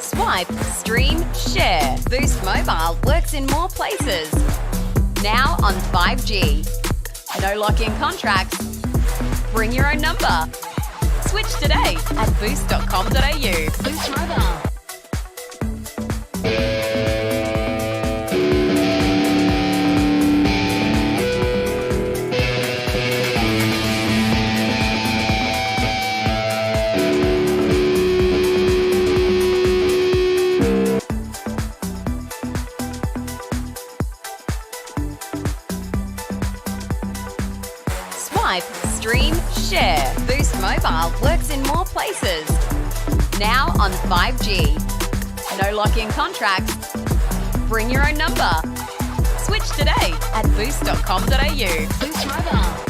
Swipe, stream, share. Boost Mobile works in more places. Now on 5G. No lock-in contracts. Bring your own number. Switch today at boost.com.au. Boost Mobile. Swipe, stream, share. Boost Mobile works in more places. Now on 5G. No lock-in contracts. Bring your own number. Switch today at boost.com.au. Boost Mobile.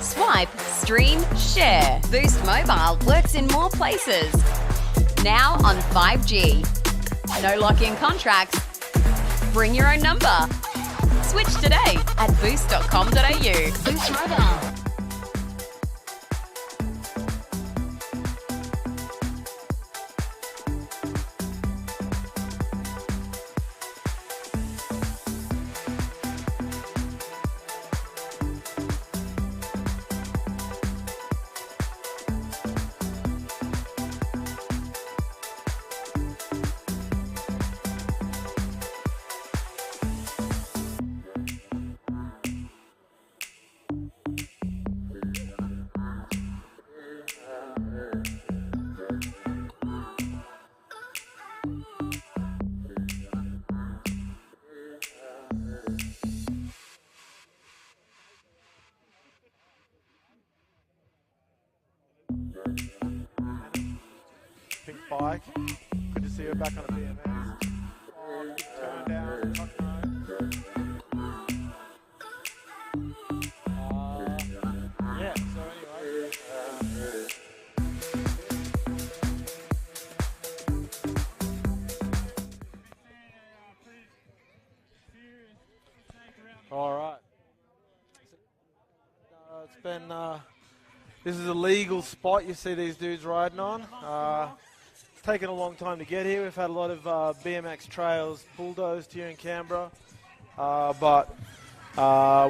Swipe, stream, share. Boost Mobile works in more places. Now on 5G. No lock-in contracts. Bring your own number. Switch today at boost.com.au. Boost Mobile. Pink bike. so you're back on a BMX. Turn down, tuck nose. Yeah, so anyway. All right. It's been, this is a legal spot you see these dudes riding on. It's taken a long time to get here. We've had a lot of BMX trails bulldozed here in Canberra. But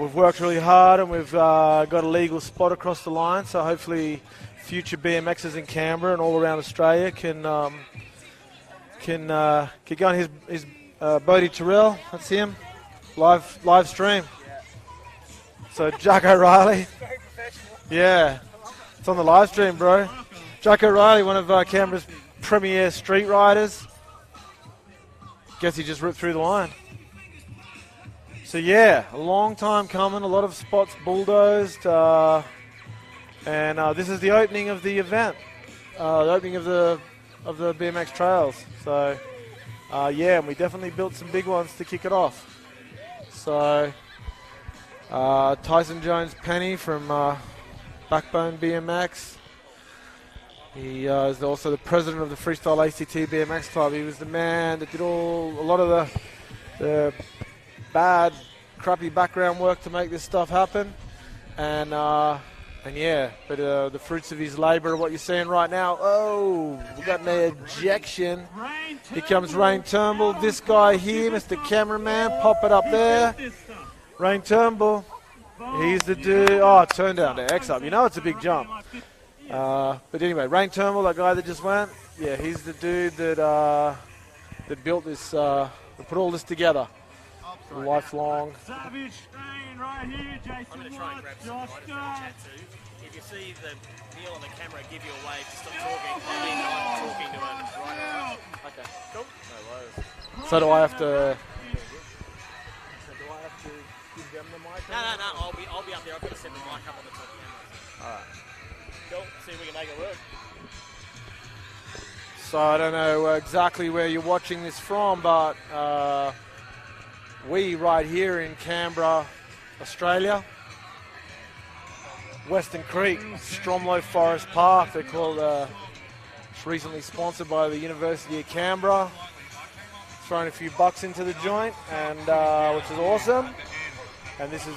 we've worked really hard and we've got a legal spot across the line. So hopefully future BMXers in Canberra and all around Australia can get going. Here's Bodie Terrell, that's him. Live stream. So Jack O'Reilly. Yeah, it's on the live stream, bro. Jack O'Reilly, one of Canberra's premier street riders. Guess he just ripped through the line. So yeah, a long time coming, a lot of spots bulldozed. And this is the opening of the event. The opening of the BMX trails. So yeah, and we definitely built some big ones to kick it off. So Tyson Jones Penny from Backbone BMX. He is also the president of the Freestyle ACT BMX Club. He was the man that did a lot of the bad, crappy background work to make this stuff happen. And yeah, but the fruits of his labour are what you're seeing right now. Oh, we've got an ejection. Here comes Rain Turnbull. This guy here, Mr. Cameraman, pop it up there. Rain Turnbull. He's the dude. Oh, turn down to X up. You know it's a big jump. But anyway, Rain Turnbull, that guy that just went. Yeah, he's the dude that built this, that put all this together. Lifelong. Savage Strain right here, Jason. I'm going to try and grab some writers from the chat too. If you see the Neil on the camera give you a wave to stop talking, that means I'm talking to a writer. Okay. Cool. No worries. So do I have to? So do I have to give them the mic? No. I'll be up there. I've got to set the mic up on the top camera. All right. Cool. See if we can make it work. So I don't know exactly where you're watching this from, but we right here in Canberra, Australia, Western Creek, Stromlo Forest Park. They're called. It's recently sponsored by the University of Canberra. Throwing a few bucks into the joint, and which is awesome. And this is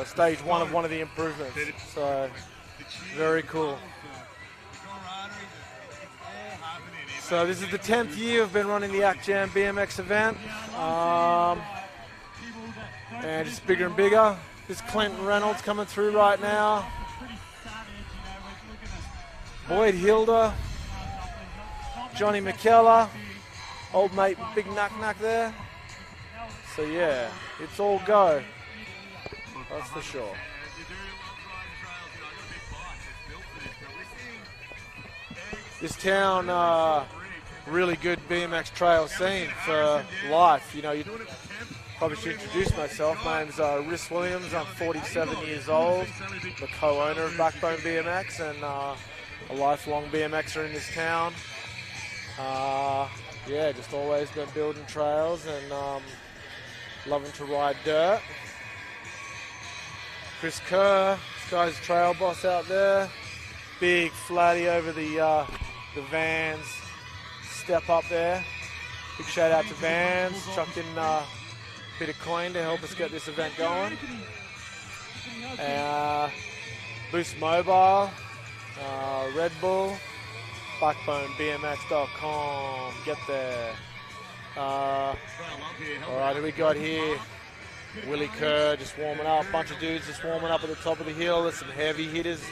stage one of the improvements. So very cool. So this is the 10th year we've been running the Act Jam BMX event. And it's bigger and bigger. This Clinton Reynolds coming through right now. Boyd Hilda. Johnny McKellar. Old mate Big Knack there. So yeah, it's all go. That's for sure. This town, really good BMX trail scene for life. You know, you probably should introduce myself. My name's Rhys Williams. I'm 47 years old. I'm the co-owner of Backbone BMX and a lifelong BMXer in this town. Yeah, just always been building trails and loving to ride dirt. Chris Kerr, this guy's a trail boss out there. Big flatty over the Vans step up there. Big shout out to Vans, chucked in a bit of coin to help us get this event going. Boost Mobile, Red Bull, BackboneBMX.com, get there. Alright, who we got here? Willie Kerr just warming up, bunch of dudes just warming up at the top of the hill. There's some heavy hitters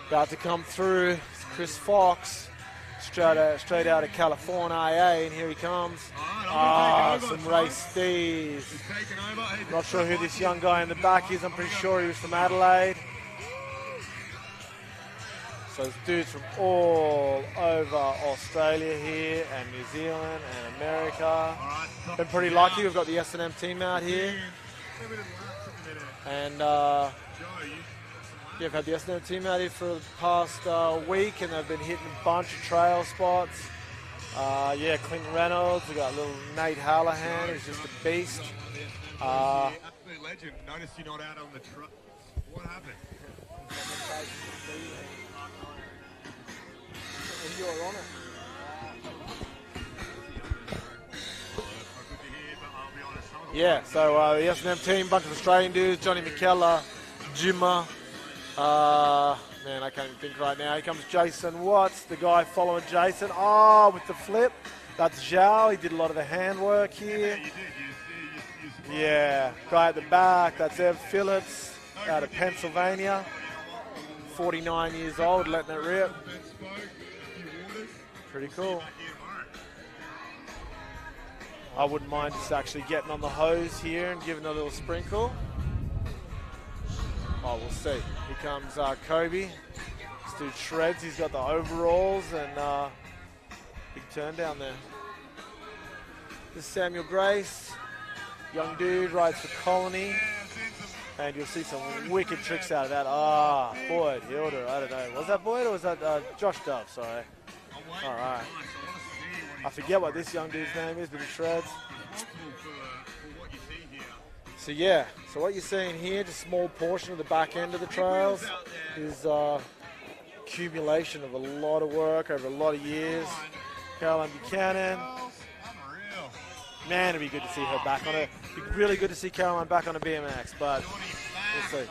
about to come through. It's Chris Fox, straight out of California, and here he comes. Some race steez. Not sure who this young guy in the back is. I'm pretty sure he was from Adelaide. So there's dudes from all over Australia here, and New Zealand, and America. Been pretty lucky. We've got the S&M team out here. And yeah, we've had the S&M team out here for the past week, and they've been hitting a bunch of trail spots. Yeah, Clinton Reynolds. We got little Nate Hallahan, who's just a beast. Absolute legend. Notice you're not out on the truck. What happened? And you're on it. Yeah, so the S&M team, bunch of Australian dudes, Johnny McKellar, Jimmer, man, I can't even think right now. Here comes Jason Watts, the guy following Jason. Oh, with the flip. That's Zhao. He did a lot of the handwork here. Yeah, guy at the back, that's Ev Phillips out of Pennsylvania. 49 years old, letting it rip. Pretty cool. I wouldn't mind just actually getting on the hose here and giving a little sprinkle. Oh, we'll see. Here comes Kobe. This dude shreds. He's got the overalls and big turn down there. This is Samuel Grace. Young dude, rides for Colony. And you'll see some wicked tricks out of that. Ah, Boyd, Hilder, I don't know. Was that Boyd or was that Josh Dove? Sorry. All right. I forget what this young dude's name is, but he shreds. So yeah, so what you're seeing here, just a small portion of the back end of the trails, is accumulation of a lot of work over a lot of years. Caroline Buchanan. Man, it'd be good to see her back on it. It'd be really good to see Caroline back on a BMX, but we'll see.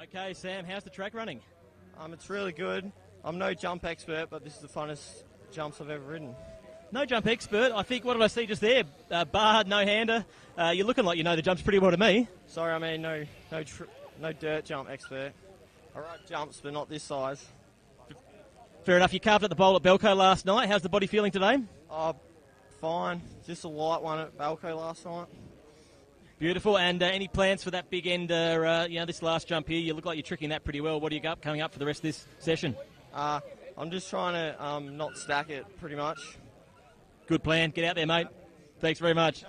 Okay, Sam, how's the track running? It's really good. I'm no jump expert, but this is the funnest jumps I've ever ridden. No jump expert. I think, what did I see just there? Bar, no-hander. You're looking like you know the jumps pretty well to me. Sorry, I mean no dirt jump expert. I ride jumps, but not this size. Fair enough. You carved at the bowl at Belco last night. How's the body feeling today? Fine. Just a light one at Belco last night. Beautiful. And any plans for that big end, this last jump here? You look like you're tricking that pretty well. What do you got coming up for the rest of this session? I'm just trying to not stack it, pretty much. Good plan. Get out there, mate. Thanks very much.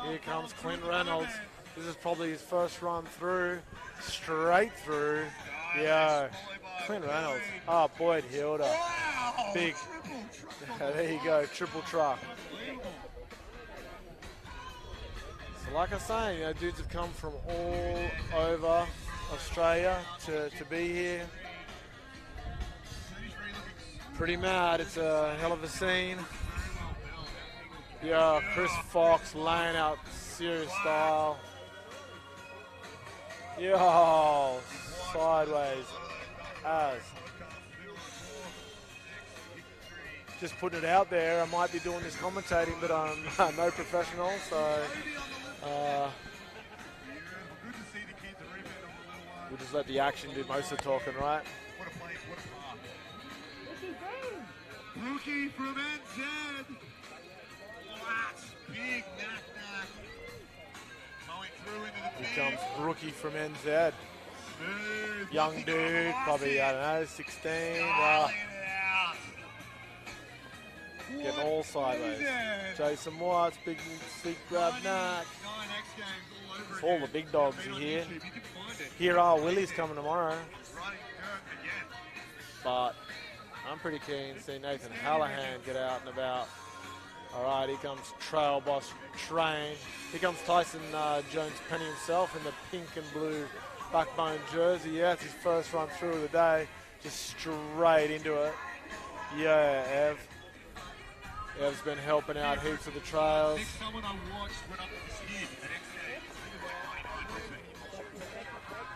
Here comes Clint Reynolds. This is probably his first run through, straight through. Yeah, Clint Reynolds. Oh, Boyd Hilder. Big. There you go, triple truck. So like I was saying, dudes have come from all over Australia to be here. Pretty mad. It's a hell of a scene. Yeah, Chris Fox laying out serious style. Yo, sideways as. Just putting it out there. I might be doing this commentating, but I'm no professional, so we'll just let the action do most of the talking, right? What a place, what a park. Rookie from NZ. That's big knack. Going through into the Here comes Brookie from NZ. Young dude, probably, I don't know, 16. Getting all sideways. Jason Watts, big seat grab knack. It's all the big dogs are here. Here are Willie's coming tomorrow. But I'm pretty keen to see Nathan Hallahan get out and about. All right, here comes Trail Boss Train. Here comes Tyson Jones-Penny himself in the pink and blue backbone jersey. Yeah, it's his first run through of the day. Just straight into it. Yeah, Ev. Ev's been helping out heaps of the trails. Someone I watched went up to the skid the next day.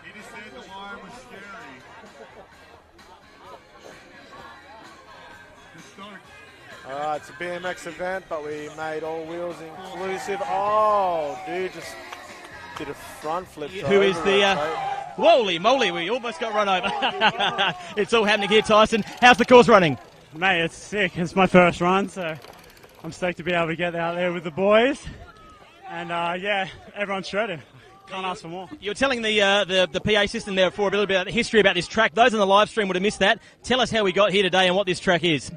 He just said the line was scary. Just stoked. All right, it's a BMX event, but we made all wheels inclusive. Oh, dude just did a front flip. Who is the... Holy moly, we almost got run over. It's all happening here, Tyson. How's the course running? Mate, it's sick. It's my first run, so I'm stoked to be able to get out there with the boys. And, everyone's shredded. Can't ask for more. You were telling the PA system there before a little bit about the history about this track. Those on the live stream would have missed that. Tell us how we got here today and what this track is.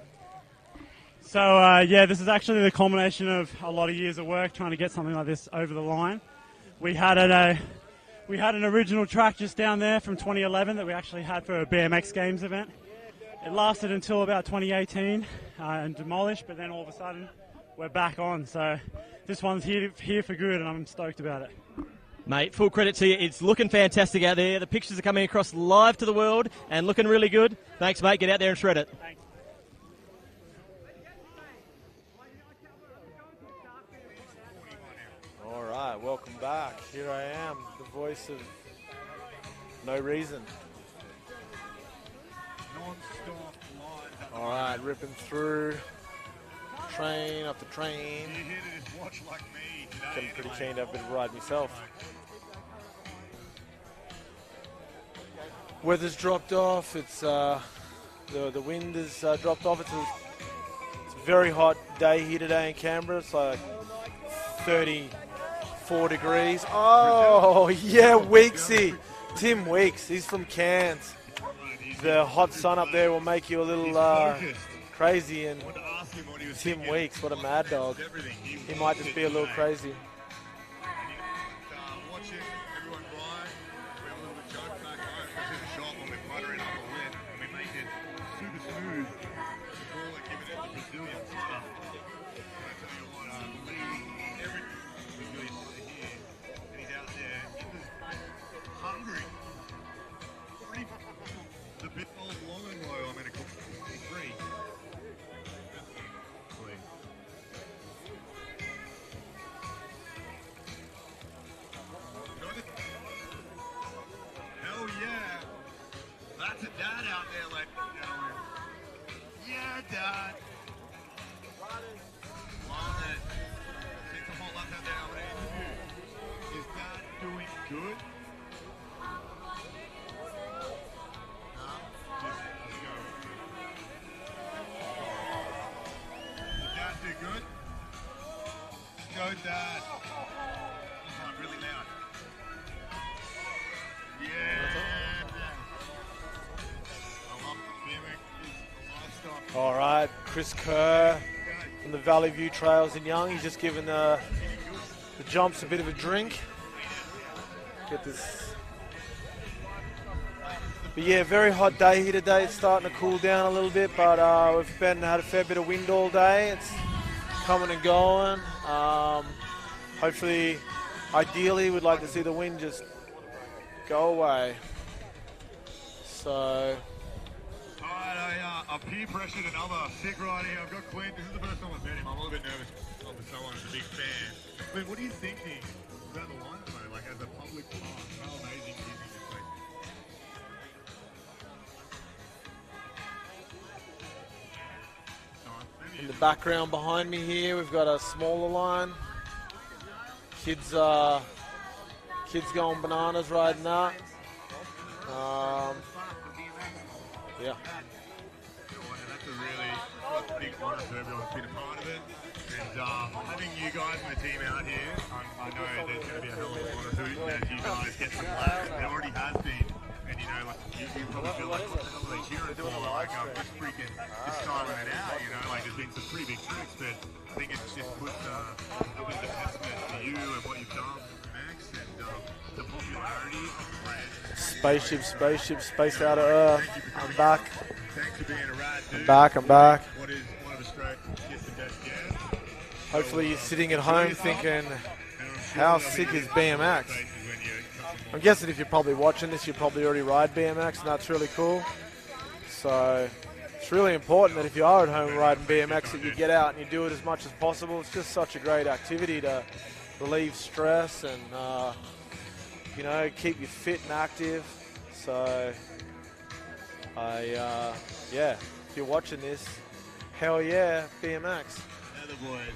So, yeah, this is actually the culmination of a lot of years of work trying to get something like this over the line. We had an original track just down there from 2011 that we actually had for a BMX Games event. It lasted until about 2018 and demolished, but then all of a sudden we're back on. So this one's here for good, and I'm stoked about it. Mate, full credit to you. It's looking fantastic out there. The pictures are coming across live to the world and looking really good. Thanks, mate. Get out there and shred it. Thanks. All right, welcome back. Here I am, the voice of no reason. Non-stop lines. All right, ripping through train after train. You're here to just watch like me today. Getting pretty keen to have a bit of a ride myself. Weather's dropped off. It's the wind has dropped off. It's a very hot day here today in Canberra. It's like 34 degrees. Oh yeah, Weeksy, Tim Weeks. He's from Cairns. The hot sun up there will make you a little crazy, and Tim Weeks, what a mad dog. He might just be a little crazy. Watching everyone ride, we have a little bit of joke back home, especially in the shop when we're puttering up a lid and we make it super smooth. The ball and give it to the Brazilian stuff. I tell you what, Lee, every Brazilian here, and he's out there, hungry. The bit old long and low, I'm going to cook 53. Hell yeah. That's a dad out there, like, you know, yeah, dad. Love it. Takes a whole lot out there. I'm going to interview. Is dad doing good? No? Let's go. Did dad do good? Go, dad. I'm really loud. Yeah. I love the BMX lifestyle. All right, Chris Kerr from the Valley View Trails in Young. He's just given the jumps a bit of a drink. Get this. But yeah, very hot day here today. It's starting to cool down a little bit, but we've had a fair bit of wind all day. It's coming and going. Hopefully, ideally, we'd like to see the wind just go away. So, Alright, I peer pressured another sick right here. I've got Clint. This is the first time I've met him. I'm a little bit nervous. Obviously, someone who's a big fan. Clint, what are you thinking about the line tonight? Like, as a public park, how amazing do you think this place is? in the background behind me here, we've got a smaller line. Kids going bananas riding that. Yeah. That's a really big honor for everyone to be a part of it. And having you guys and the team out here, I know there's going to be a hell of a lot of hoot as you guys get some laps. There already has been. And you know, like, you probably feel like, what the hell are they cheering for? Like, I'm just freaking just styling it out, you know? Like, there's been some pretty big tricks, but I think it just puts a bit of a testament to you and what you've done with Max and the popularity of the brand. Spaceship, space out of Earth. I'm back. Thanks for being a rad dude. I'm back. What is one of Australia's best guests? Hopefully you're sitting at home thinking, how sick is BMX? I'm guessing if you're probably watching this, you probably already ride BMX, and that's really cool. So it's really important that if you are at home riding BMX, that you get out and you do it as much as possible. It's just such a great activity to relieve stress and, you know, keep you fit and active. So, yeah, if you're watching this, hell yeah, BMX. Now the boys.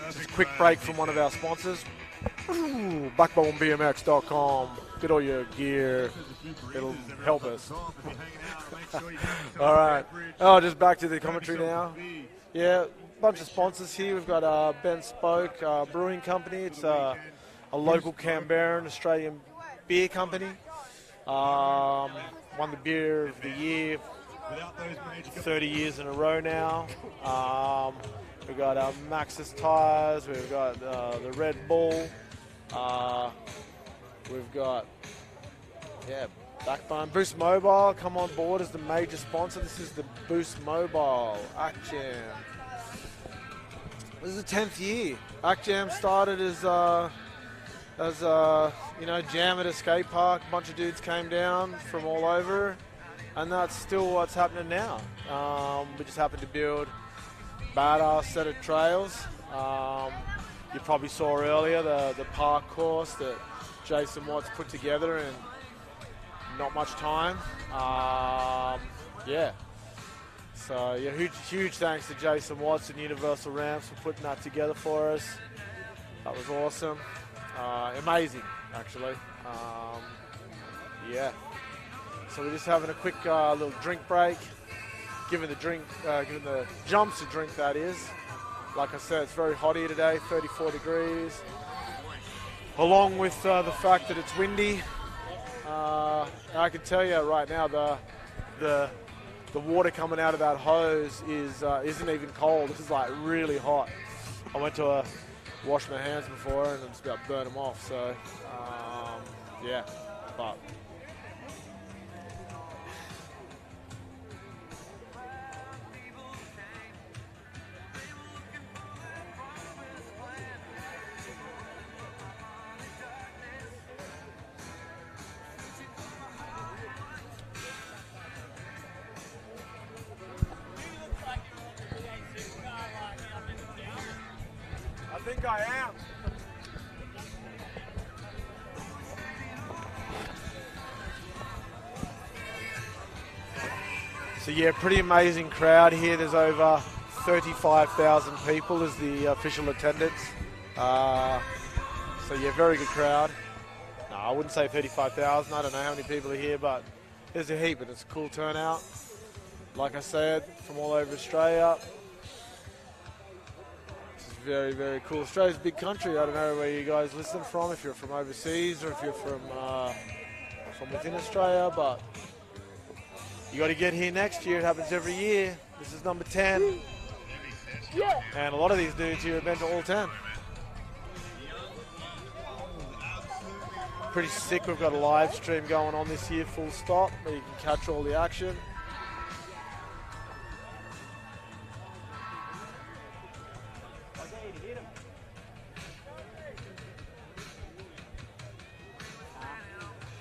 Just a quick break from one of our sponsors. BackboneBMX.com. Get all your gear. It'll help us. All right. Oh, just back to the commentary now. Yeah, bunch of sponsors here. We've got Ben Spoke Brewing Company. It's a local Canberran Australian beer company. Won the beer of the year without those major 30 years in a row now. We've got Maxxis tires. We've got the Red Bull. We've got Backbone. Boost Mobile come on board as the major sponsor. This is the Boost Mobile ACJAM. This is the 10th year. ACJAM started as jam at a skate park. A bunch of dudes came down from all over, and that's still what's happening now. We just happened to build a badass set of trails. You probably saw earlier the park course that Jason Watts put together in not much time. So huge thanks to Jason Watts and Universal Ramps for putting that together for us. That was awesome. Amazing, actually. So we're just having a quick little drink break. Giving the jumps a drink, that is. Like I said, it's very hot here today, 34 degrees. Along with the fact that it's windy. I can tell you right now, the water coming out of that hose isn't even cold. This is like really hot. I went to wash my hands before and it's about to burn them off. So but. I think I am. So pretty amazing crowd here. There's over 35,000 people is the official attendance. Very good crowd. No, I wouldn't say 35,000. I don't know how many people are here, but there's a heap, and it's a cool turnout. Like I said, from all over Australia. Very, very cool. Australia's a big country. I don't know where you guys listen from, if you're from overseas or if you're from within Australia, but you got to get here next year. It happens every year. This is number 10. Yeah. And a lot of these dudes here have been to all 10. Pretty sick. We've got a live stream going on this year, full stop, where you can catch all the action.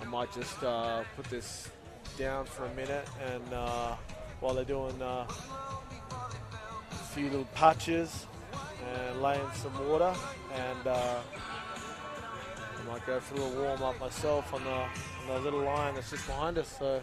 Might just put this down for a minute, and while they're doing a few little patches and laying some water, and I might go for a little warm up myself on the little line that's just behind us. So.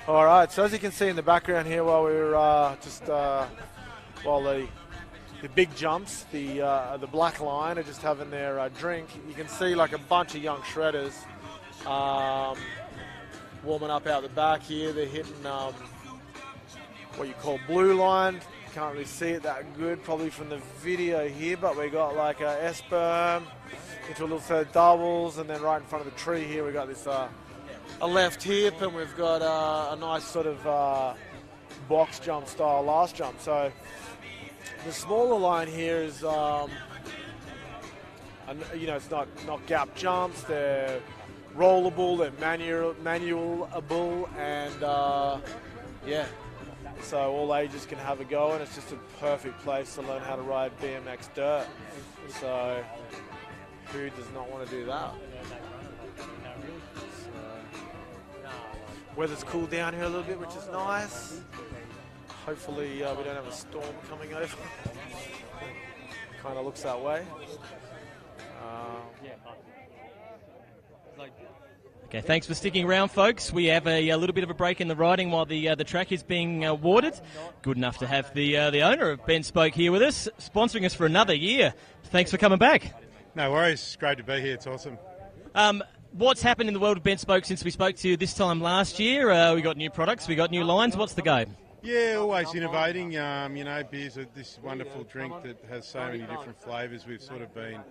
All right, so as you can see in the background here, while we were while the big jumps, the black line are just having their drink, you can see like a bunch of young shredders warming up out the back here. They're hitting what you call blue line. Can't really see it that good probably from the video here, but we got like a S-berm into a little set of doubles, and then right in front of the tree here we got this a left hip, and we've got a nice sort of box jump style last jump. So the smaller line here is, it's not gap jumps. They're rollable, they're manualable, and yeah. So all ages can have a go, and it's just a perfect place to learn how to ride BMX dirt. So who does not want to do that? Weather's cooled down here a little bit, which is nice. Hopefully we don't have a storm coming over. Kind of looks that way. Okay, thanks for sticking around, folks. We have a little bit of a break in the riding while the track is being awarded. Good enough to have the owner of Ben Spoke here with us, sponsoring us for another year. Thanks for coming back. No worries. It's great to be here. It's awesome. What's happened in the world of Ben Spoke since we spoke to you this time last year? We got new products, we got new lines. What's the go? Yeah, always innovating. Beer's this wonderful drink that has so many different flavours. We've sort of been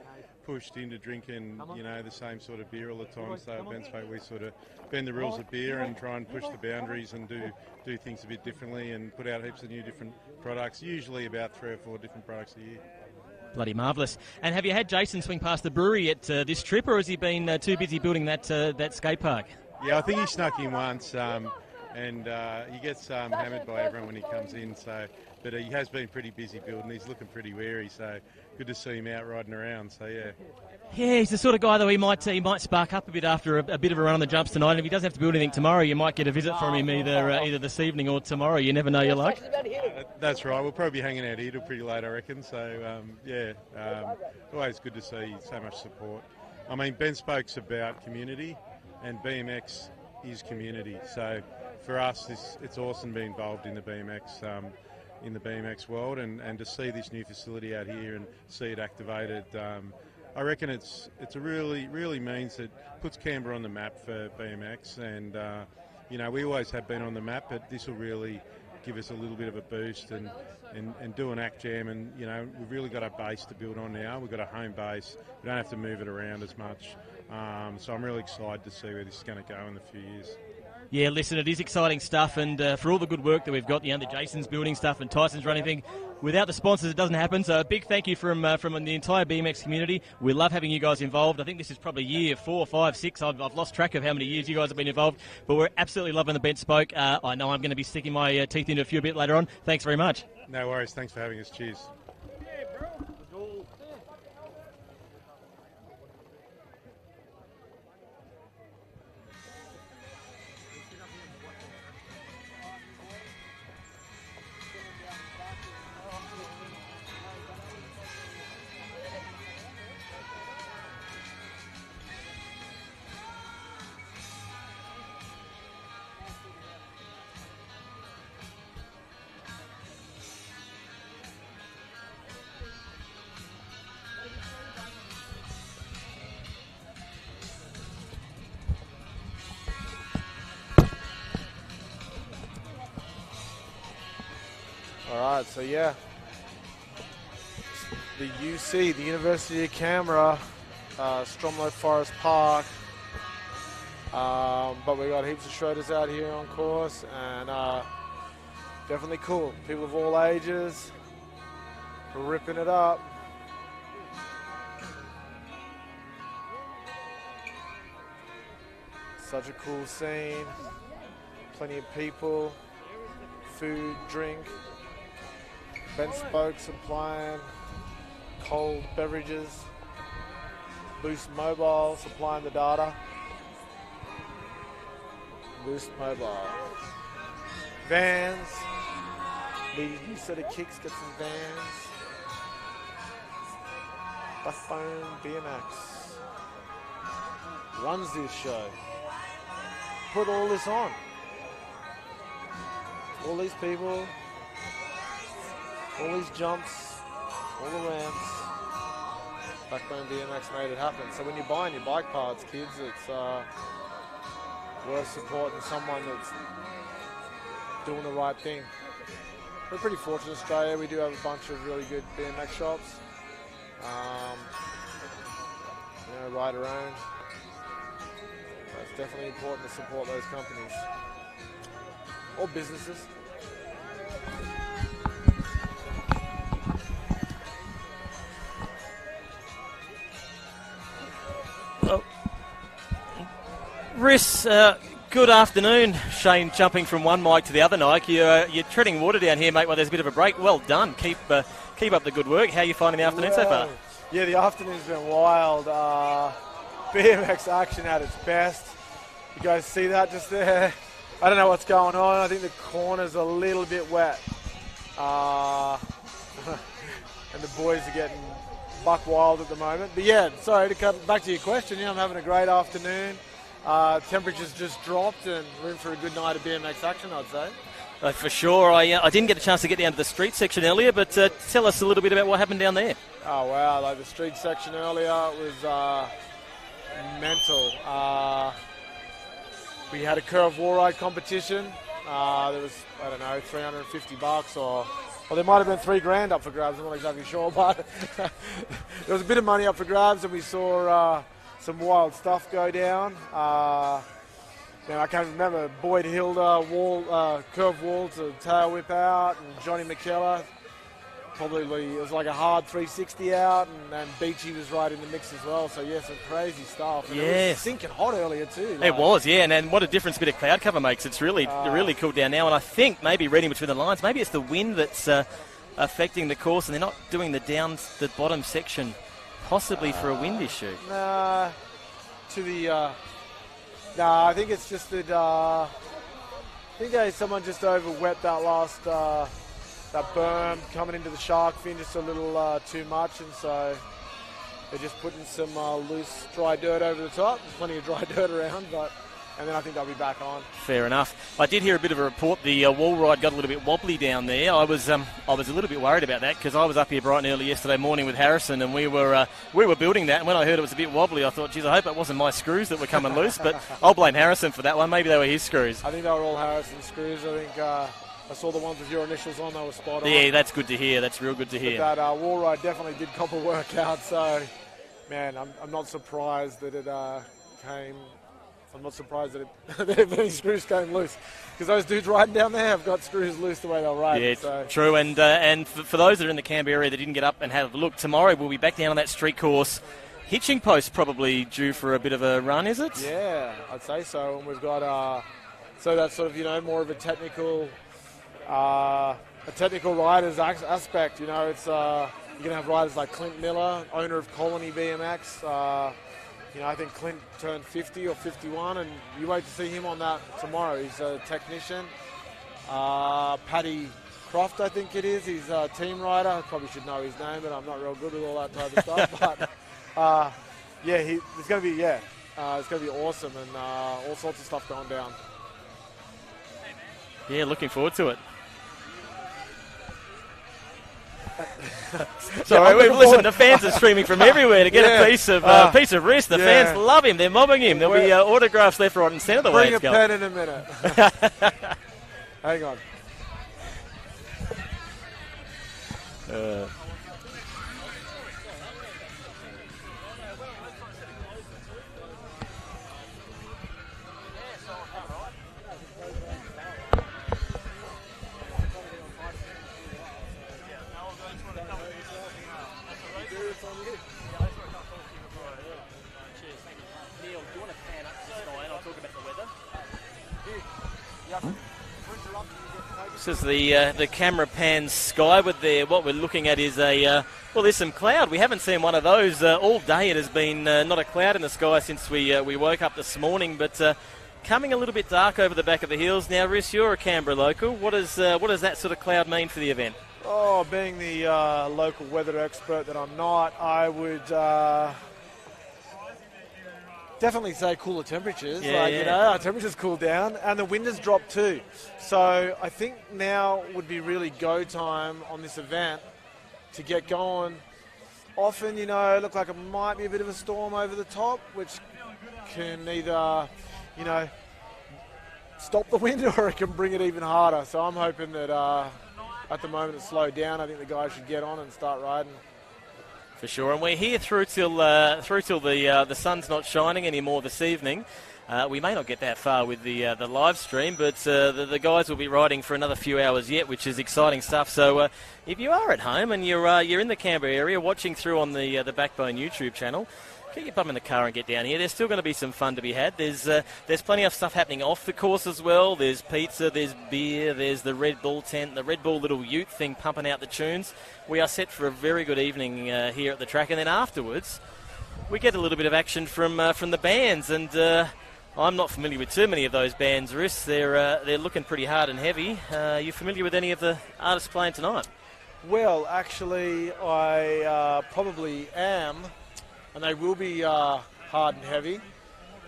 pushed into drinking, the same sort of beer all the time. So at Ben Spoke, we sort of bend the rules of beer and try and push the boundaries and do things a bit differently and put out heaps of new different products, usually about 3 or 4 different products a year. Bloody marvellous. And have you had Jason swing past the brewery at this trip, or has he been too busy building that skate park? Yeah, I think he snuck in once, and he gets hammered by everyone when he comes in. But he has been pretty busy building. He's looking pretty wary, so good to see him out riding around. So yeah. Yeah, he's the sort of guy, though, he might spark up a bit after a bit of a run on the jumps tonight. And if he doesn't have to build anything tomorrow, you might get a visit from him either this evening or tomorrow. You never know your luck. That's right. We'll probably be hanging out here till pretty late, I reckon. So always good to see so much support. I mean, Ben Spoke's about community, and BMX is community. So for us, it's awesome to be involved in the BMX world, and to see this new facility out here and see it activated. I reckon it's a really means it puts Canberra on the map for BMX, and we always have been on the map, but this will really give us a little bit of a boost and do an act jam, and we've really got a base to build on now. We've got a home base. We don't have to move it around as much, so I'm really excited to see where this is going to go in a few years. Yeah, listen, it is exciting stuff, and for all the good work that we've got, the Jason's building stuff and Tyson's running thing, without the sponsors it doesn't happen. So a big thank you from the entire BMX community. We love having you guys involved. I think this is probably year 4, 5, 6. I've lost track of how many years you guys have been involved, but we're absolutely loving the Ben Spoke. I know I'm going to be sticking my teeth into a few a bit later on. Thanks very much. No worries. Thanks for having us. Cheers. All right, so yeah, the UC, the University of Canberra, Stromlo Forest Park, but we got heaps of shredders out here on course, and definitely cool. People of all ages ripping it up. Such a cool scene. Plenty of people, food, drink. Ben Spoke supplying cold beverages. Boost Mobile supplying the data. Boost Mobile. Vans. New set of kicks, get some Vans. Backbone BMX. Runs this show. Put all this on. all these people, all these jumps, all the ramps. Backbone BMX made it happen. So when you're buying your bike parts, kids, it's worth supporting someone that's doing the right thing. We're pretty fortunate in Australia. We do have a bunch of really good BMX shops. Right around. So it's definitely important to support those companies or businesses. Well, Riss, good afternoon. Shane jumping from one mic to the other mic. You're treading water down here, mate, while there's a bit of a break. Well done. Keep up the good work. How are you finding the afternoon so far? Yeah, the afternoon's been wild. BMX action at its best. You guys see that just there? I don't know what's going on. I think the corner's a little bit wet. And the boys are getting buck wild at the moment. But yeah, sorry, to come back to your question, I'm having a great afternoon. Temperatures just dropped and we're in for a good night of BMX action, I'd say. For sure. I didn't get a chance to get down to the street section earlier, but tell us a little bit about what happened down there. Oh, wow. Like the street section earlier was mental. We had a curve wall ride competition. There was, I don't know, $350 or there might have been $3,000 up for grabs. I'm not exactly sure, but there was a bit of money up for grabs, and we saw some wild stuff go down. I can't remember, Boyd Hilda curve wall to tail whip out, and Johnny McKellar probably, it was like a hard 360 out, and Beachy was right in the mix as well. So yeah, some crazy stuff. And it was sinking hot earlier too. It was, yeah, and what a difference a bit of cloud cover makes. It's really cooled down now, and I think maybe reading between the lines, maybe it's the wind that's affecting the course, and they're not doing the bottom section, possibly for a wind issue. I think it's just that I think someone just over wet that last that berm coming into the shark fin just a little too much, and so they're just putting some loose dry dirt over the top. There's plenty of dry dirt around, and then I think they'll be back on. Fair enough. I did hear a bit of a report. The wall ride got a little bit wobbly down there. I was a little bit worried about that because I was up here bright and early yesterday morning with Harrison, and we were building that. And when I heard it was a bit wobbly, I thought, geez, I hope it wasn't my screws that were coming loose. But I'll blame Harrison for that one. Maybe they were his screws. I think they were all Harrison's screws. I think I saw the ones with your initials on. They were spot on. Yeah, that's good to hear. That's real good to hear. But that wall ride definitely did cop a workout. So, man, I'm not surprised that it came. I'm not surprised that any screws came loose, because those dudes riding down there have got screws loose the way they'll ride. Yeah, so. True. And for those that are in the Canberra area that didn't get up and have a look, tomorrow we'll be back down on that street course. Hitching post probably due for a bit of a run, is it? Yeah, I'd say so. And we've got so that's sort of more of a technical riders aspect. It's you're gonna have riders like Clint Miller, owner of Colony BMX. I think Clint turned 50 or 51, and you wait to see him on that tomorrow. He's a technician. Paddy Croft, I think it is. He's a team rider. I probably should know his name, but I'm not real good with all that type of stuff. But it's going to be awesome, and all sorts of stuff going down. Yeah, looking forward to it. Sorry, listen, the fans are streaming from everywhere to get a piece of wrist. The fans love him. They're mobbing him. There'll be autographs left, right and centre the way it's going. Bring a pen in a minute. Hang on. This is the camera pans skyward there. What we're looking at is there's some cloud. We haven't seen one of those all day. It has been not a cloud in the sky since we woke up this morning, but coming a little bit dark over the back of the hills. Now, Riss, you're a Canberra local. What does that sort of cloud mean for the event? Oh, being the local weather expert that I'm not, I would definitely say cooler temperatures. Yeah, like, yeah. You know, our temperatures cooled down, and the wind has dropped too. So I think now would be really go time on this event to get going. Often, you know, it looked like it might be a bit of a storm over the top, which can either, you know, stop the wind or it can bring it even harder. So I'm hoping that at the moment it's slowed down. I think the guys should get on and start riding. For sure, and we're here through till the sun's not shining anymore this evening. We may not get that far with the live stream, but the guys will be riding for another few hours yet, which is exciting stuff. So if you are at home and you're in the Canberra area watching through on the Backbone YouTube channel, get your bum in the car and get down here. There's still going to be some fun to be had. There's plenty of stuff happening off the course as well. There's pizza, there's beer, there's the Red Bull tent, the Red Bull little ute thing pumping out the tunes. We are set for a very good evening here at the track, and then afterwards we get a little bit of action from the bands, and I'm not familiar with too many of those bands, Riss. They're looking pretty hard and heavy. You familiar with any of the artists playing tonight? Well, actually, I probably am, and they will be hard and heavy.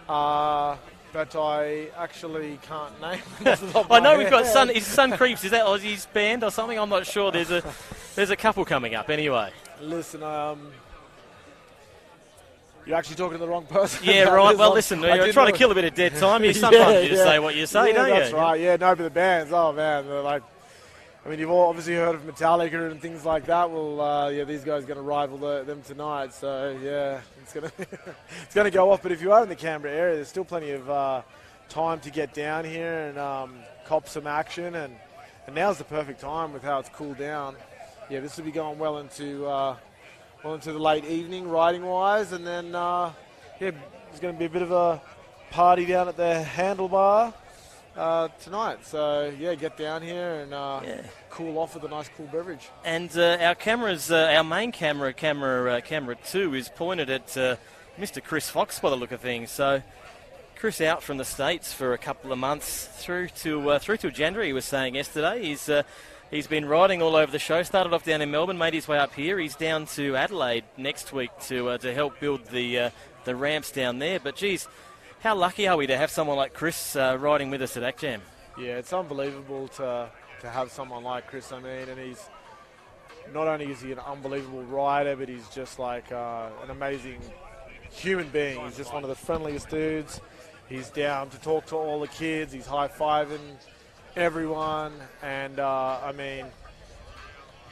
But I actually can't name them off the top of I know my we've got head. Sun Creeps. Is that Aussie's band or something? I'm not sure. There's a couple coming up anyway. Listen, you're actually talking to the wrong person. Yeah, about right. this. Well, listen, you're didn't trying to know- kill a bit of dead time. You sometimes you just yeah. say what you say, Yeah, don't you? that's right. Yeah, no, but the bands, oh man, they're like, I mean, you've all obviously heard of Metallica and things like that. Well, yeah, these guys are going to rival them tonight. So yeah, it's going to it's going to go off. But if you are in the Canberra area, there's still plenty of time to get down here and cop some action. And now's the perfect time with how it's cooled down. Yeah, this will be going well into the late evening riding wise, and then yeah, there's going to be a bit of a party down at the Handlebar tonight. So yeah, get down here and cool off with a nice cool beverage. And our cameras, our main camera 2 is pointed at Mr. Chris Fox by the look of things. So Chris out from the States for a couple of months through to January. He was saying yesterday he's been riding all over the show. Started off down in Melbourne, made his way up here. He's down to Adelaide next week to help build the ramps down there. But geez, how lucky are we to have someone like Chris riding with us at ACJAM? Yeah, it's unbelievable to have someone like Chris. I mean, and he's not only is he an unbelievable rider, but he's just like an amazing human being. He's just one of the friendliest dudes. He's down to talk to all the kids. He's high-fiving everyone, and I mean,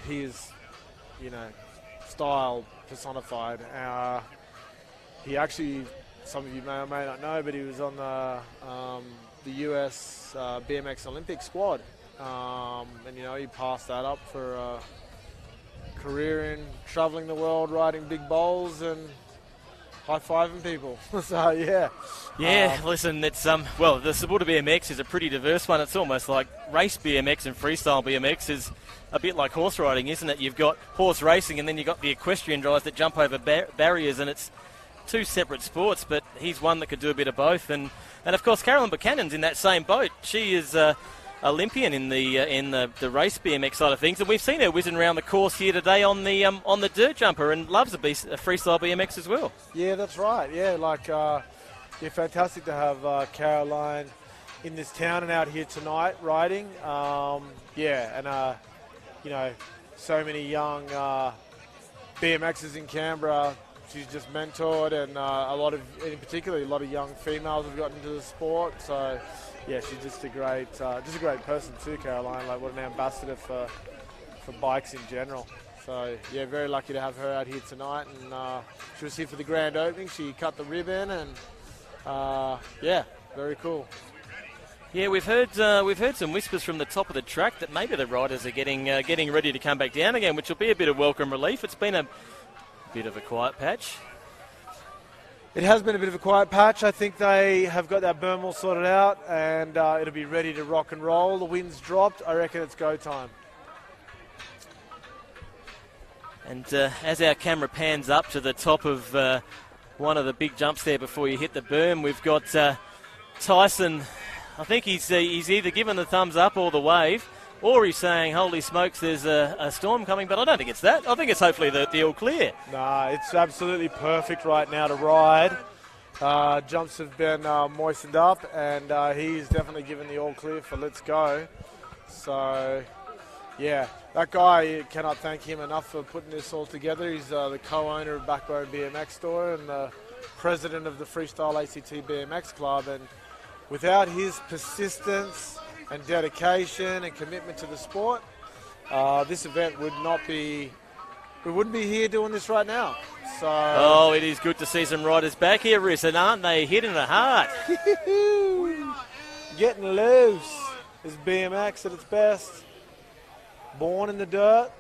he is, you know, style personified. He actually, some of you may or may not know, but he was on the US BMX Olympic squad, and you know, he passed that up for a career in traveling the world, riding big bowls and high-fiving people. So yeah. Yeah, listen, it's well, the sport of BMX is a pretty diverse one. It's almost like race BMX and freestyle BMX is a bit like horse riding, isn't it? You've got horse racing and then you've got the equestrian drivers that jump over barriers, and it's two separate sports, but he's one that could do a bit of both. And of course, Carolyn Buchanan's in that same boat. She is Olympian in the race BMX side of things, and we've seen her whizzing around the course here today on the dirt jumper, and loves a freestyle BMX as well. Yeah, that's right. Yeah, like yeah, fantastic to have Caroline in this town and out here tonight riding. Yeah, and you know, so many young BMXers in Canberra. She's just mentored, and in particular, a lot of young females have gotten into the sport. So, yeah, she's just a great person too, Caroline. Like, what an ambassador for bikes in general. So, yeah, very lucky to have her out here tonight. And she was here for the grand opening. She cut the ribbon, and yeah, very cool. Yeah, we've heard some whispers from the top of the track that maybe the riders are getting ready to come back down again, which will be a bit of welcome relief. It's been a bit of a quiet patch. It has been a bit of a quiet patch. I think they have got that berm all sorted out, and it'll be ready to rock and roll. The wind's dropped. I reckon it's go time. And as our camera pans up to the top of one of the big jumps there before you hit the berm, we've got Tyson. I think he's either given the thumbs up or the wave, or he's saying, holy smokes, there's a storm coming, but I don't think it's that. I think it's hopefully the all clear. Nah, it's absolutely perfect right now to ride. Jumps have been moistened up, and he's definitely given the all clear for let's go. So, yeah, that guy, you cannot thank him enough for putting this all together. He's the co-owner of Backbone BMX Store and the president of the Freestyle ACT BMX Club. And without his persistence and dedication and commitment to the sport, this event would not be, we wouldn't be here doing this right now. So, oh, it is good to see some riders back here, Riss, and aren't they hitting it hard? Getting loose is BMX at its best. Born in the dirt,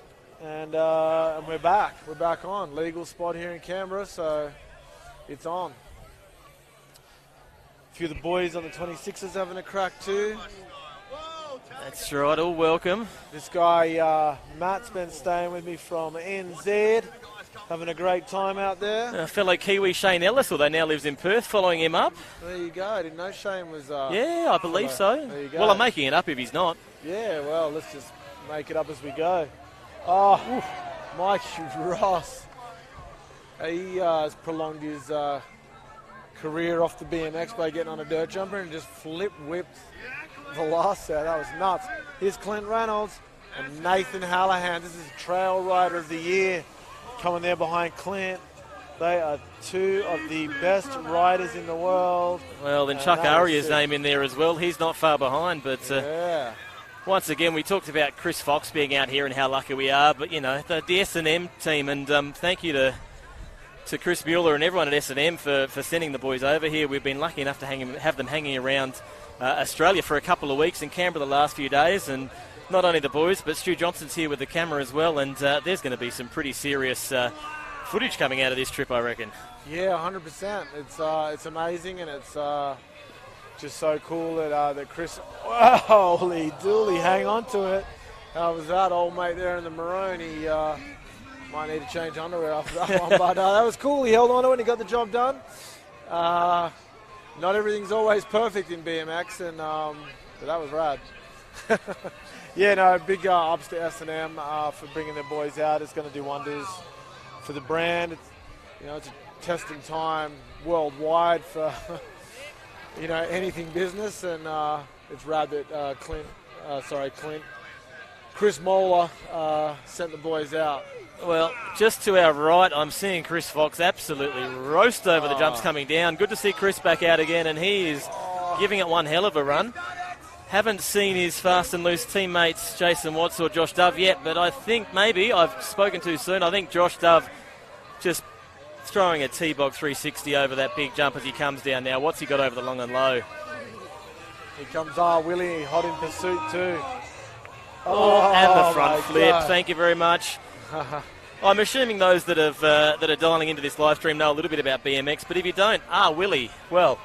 and we're back. We're back on. Legal spot here in Canberra, so it's on. A few of the boys on the 26ers having a crack too. That's right, all welcome. This guy, Matt's been staying with me from NZ, having a great time out there. Fellow Kiwi Shane Ellis, although now lives in Perth, following him up. There you go. I didn't know Shane was... yeah, I believe so. There you go. Well, I'm making it up if he's not. Yeah, well, let's just make it up as we go. Oh, Mikey Ross. He has prolonged his career off the BMX by getting on a dirt jumper and just flip-whipped the last set. That was nuts. Here's Clint Reynolds and Nathan Hallahan. This is Trail Rider of the Year coming there behind Clint. They are two of the best riders in the world. Well, then Chuck Aria's name in there as well. He's not far behind, but yeah. Once again, we talked about Chris Fox being out here and how lucky we are, but, you know, the S&M team, and thank you to Chris Mueller and everyone at S&M for sending the boys over here. We've been lucky enough to have them hanging around Australia for a couple of weeks, in Canberra the last few days, and not only the boys, but Stu Johnson's here with the camera as well, and there's going to be some pretty serious footage coming out of this trip, I reckon. Yeah, 100%. It's amazing, and it's just so cool that Chris... Holy dooly, hang on to it. How was that old mate there in the maroon? He might need to change underwear after that one, but that was cool. He held on to it and he got the job done. Not everything's always perfect in BMX, and but that was rad. Yeah, no, big ups to S&M for bringing their boys out. It's going to do wonders for the brand. It's a testing time worldwide for anything business, and it's rad that Chris Moeller sent the boys out. Well, just to our right, I'm seeing Chris Fox absolutely roast over the jumps coming down. Good to see Chris back out again, and he is giving it one hell of a run. Haven't seen his fast and loose teammates Jason Watts or Josh Dove yet, but I think maybe I've spoken too soon. I think Josh Dove just throwing a T-Bog 360 over that big jump as he comes down now. What's he got over the long and low? Here comes Willie, hot in pursuit too. And the front flip. God. Thank you very much. I'm assuming those that are dialing into this live stream know a little bit about BMX, but if you don't, Willie, well,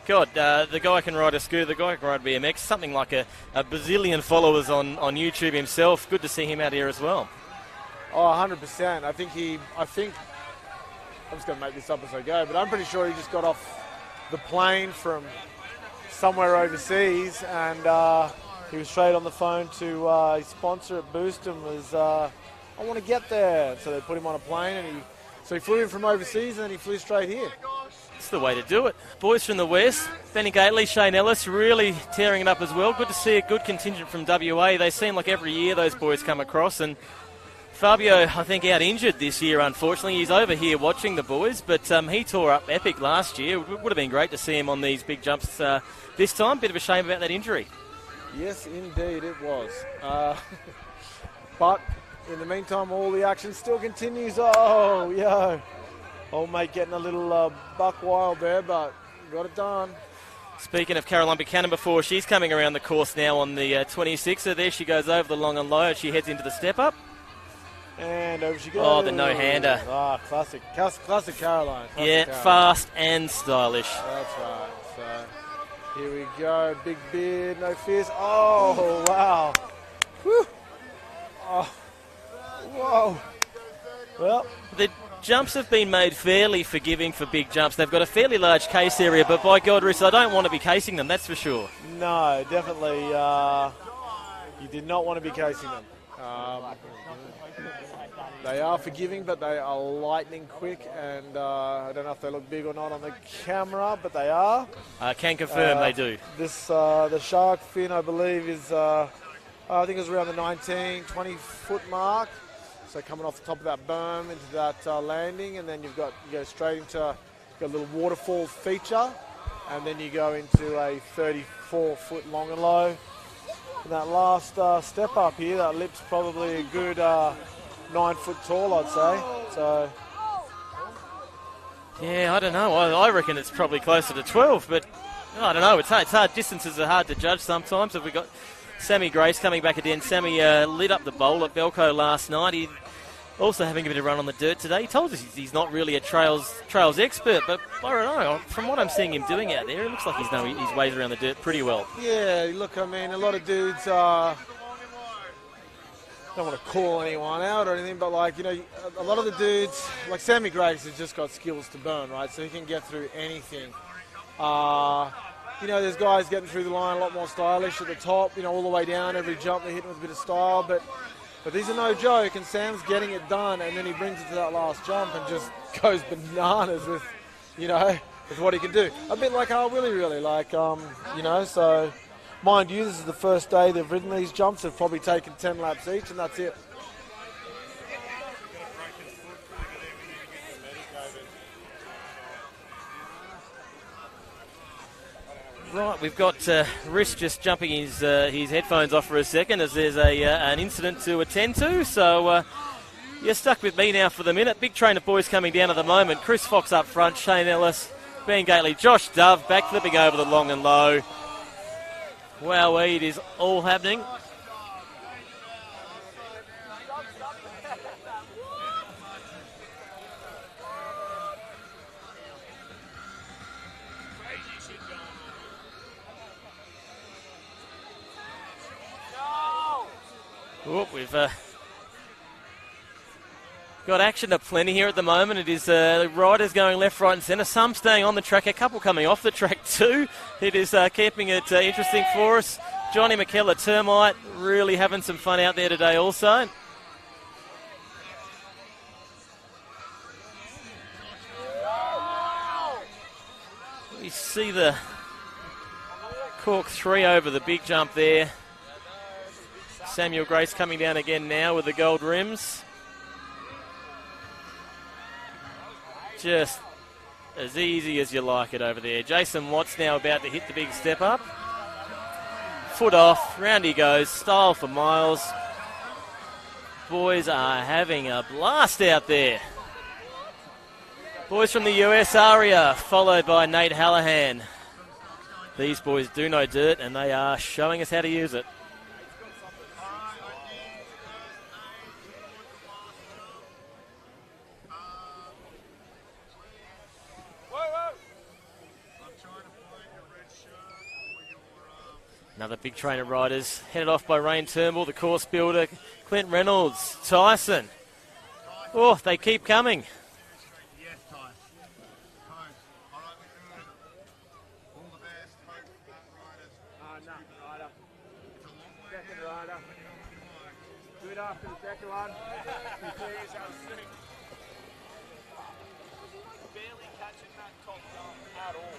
God, the guy can ride a scooter, the guy can ride BMX, something like a bazillion followers on YouTube himself. Good to see him out here as well. Oh, 100%. I think I'm just going to make this up as I go, but I'm pretty sure he just got off the plane from somewhere overseas, and he was straight on the phone to his sponsor at Boost and was, I want to get there. So they put him on a plane, and he flew in from overseas, and he flew straight here. It's the way to do it. Boys from the West, Benny Gately, Shane Ellis, really tearing it up as well. Good to see a good contingent from WA. They seem like every year those boys come across, and Fabio, I think, out injured this year, unfortunately. He's over here watching the boys, but he tore up epic last year. It would have been great to see him on these big jumps this time. Bit of a shame about that injury. Yes, indeed, it was. But in the meantime, all the action still continues. Oh, yo. Old mate getting a little buck wild there, but got it done. Speaking of Caroline Buchanan before, she's coming around the course now on the 26er. There she goes over the long and low. She heads into the step-up. And over she goes. Oh, the no-hander. Classic Caroline. Caroline. Fast and stylish. That's right. So here we go. Big beard, no fears. Oh, wow. Whew. Oh. Whoa. Well, the jumps have been made fairly forgiving for big jumps. They've got a fairly large case area, but by God, Riss, I don't want to be casing them, that's for sure. No, definitely. You did not want to be casing them. They are forgiving, but they are lightning quick, and I don't know if they look big or not on the camera, but they are. Can confirm they do. This the shark fin, I believe, is I think it's around the 19, 20 foot mark. So coming off the top of that berm into that landing, and then you go straight into a little waterfall feature, and then you go into a 34 foot long and low. And that last step up here, that lip's probably a good 9 foot tall, I'd say. So. Yeah, I don't know. I reckon it's probably closer to 12, but I don't know. It's hard. Distances are hard to judge sometimes. Have we got Sammy Grace coming back again? Sammy lit up the bowl at Belco last night. He also having a bit of run on the dirt today. He told us he's not really a trails expert, but I don't know. From what I'm seeing him doing out there, it looks like he's knowing his ways around the dirt pretty well. Yeah, look, I mean, a lot of dudes don't want to call anyone out or anything, but like, you know, a lot of the dudes, like Sammy Grace has just got skills to burn, right? So he can get through anything. You know, there's guys getting through the line a lot more stylish at the top, you know, all the way down, every jump they're hitting with a bit of style, but these are no joke, and Sam's getting it done, and then he brings it to that last jump and just goes bananas with, you know, with what he can do. A bit like Willie, really, like, you know, so mind you, this is the first day they've ridden these jumps. They've probably taken 10 laps each, and that's it. Right, we've got Riss just jumping his headphones off for a second as there's an incident to attend to. So you're stuck with me now for the minute. Big train of boys coming down at the moment. Chris Fox up front, Shane Ellis, Ben Gately, Josh Dove backflipping over the long and low. Wow, it is all happening. Oh, we've got action aplenty here at the moment. It is the riders going left, right and centre. Some staying on the track, a couple coming off the track too. It is keeping it interesting for us. Johnny McKellar, Termite, really having some fun out there today also. We see the cork 3 over the big jump there. Samuel Grace coming down again now with the gold rims. Just as easy as you like it over there. Jason Watts now about to hit the big step up. Foot off, round he goes, style for miles. Boys are having a blast out there. Boys from the US Aria, followed by Nate Hallahan. These boys do know dirt and they are showing us how to use it. Another big train of riders headed off by Rain Turnbull, the course builder, Clint Reynolds, Tyson. Oh, they keep coming. Yes, Tyson. Coach, all right, we're good. All the best. Hope that riders. Rider. It's a long way. Second rider. Good after the second one. Barely catching that top jump at all.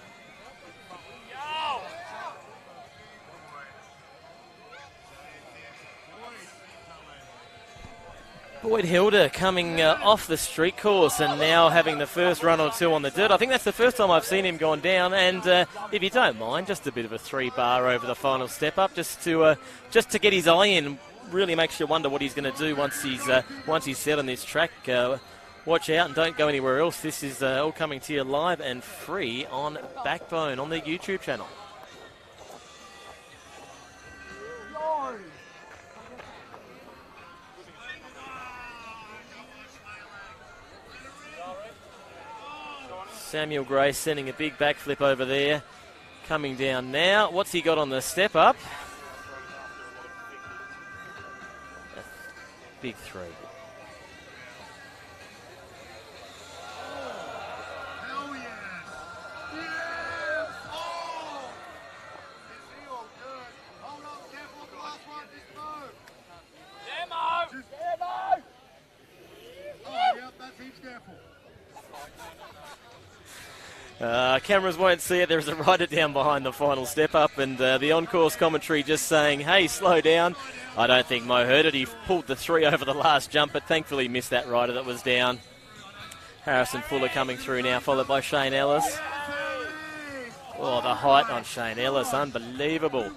Boyd Hilda coming off the street course and now having the first run or two on the dirt. I think that's the first time I've seen him gone down, and if you don't mind, just a bit of a 3-bar over the final step up, just to get his eye in. Really makes you wonder what he's going to do once he's set on this track. Watch out and don't go anywhere else. This is all coming to you live and free on Backbone on the YouTube channel. Samuel Grace sending a big backflip over there. Coming down now. What's he got on the step up? A big 3. Hell yeah! Yes! Oh! It's real good. Hold on, careful with the last one. Just move. Demo! Cameras won't see it. There's a rider down behind the final step up, and the on-course commentary just saying, hey, slow down. I don't think Mo heard it. He pulled the 3 over the last jump, but thankfully missed that rider that was down. Harrison Fuller coming through now, followed by Shane Ellis. Oh, the height on Shane Ellis, unbelievable.